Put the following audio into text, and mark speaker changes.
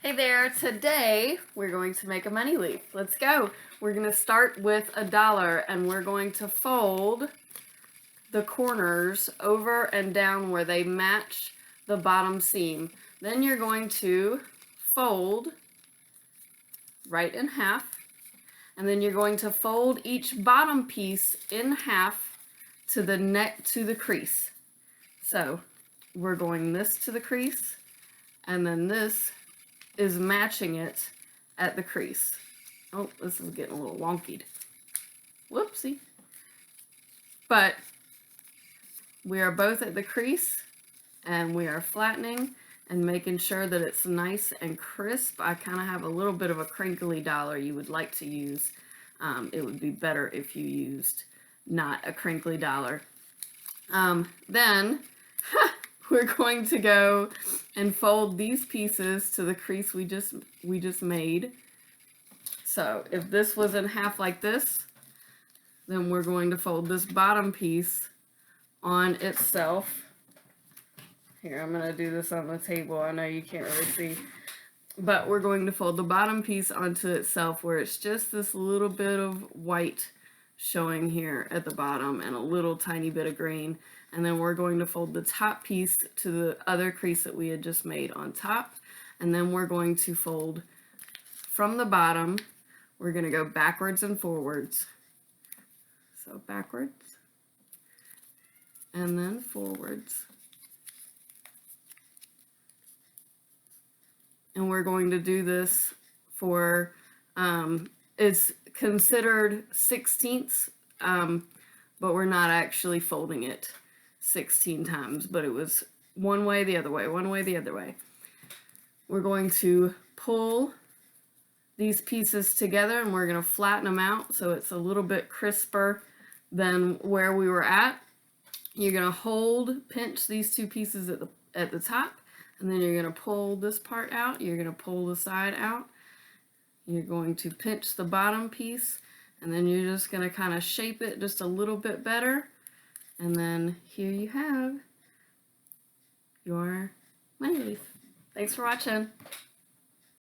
Speaker 1: Hey there, today we're going to make a money leaf. Let's go. We're going to start with $1 and we're going to fold the corners over and down where they match the bottom seam. Then you're going to fold right in half, and then you're going to fold each bottom piece in half to the crease. So we're going this to the crease, and then this is matching it at the crease. Oh, this is getting a little wonky. Whoopsie. But we are both at the crease, and we are flattening and making sure that it's nice and crisp. I kind of have a little bit of a crinkly dollar you would like to use. It would be better if you used not a crinkly dollar. Then we're going to go and fold these pieces to the crease we just made. So if this was in half like this, then we're going to fold this bottom piece on itself. Here, I'm going to do this on the table. I know you can't really see. But we're going to fold the bottom piece onto itself where it's just this little bit of white showing here at the bottom and a little tiny bit of green. And then we're going to fold the top piece to the other crease that we had just made on top. And then we're going to fold from the bottom. We're going to go backwards and forwards. So backwards and then forwards. And we're going to do this for, it's considered 16ths, but we're not actually folding it 16 times, but it was one way, the other way, one way, the other way. We're going to pull these pieces together and we're going to flatten them out so it's a little bit crisper than where we were at. You're going to pinch these two pieces at the top, and then you're going to pull this part out. You're going to pull the side out. You're going to pinch the bottom piece, and then you're just going to kind of shape it just a little bit better. And then here you have your money leaf. Thanks for watching.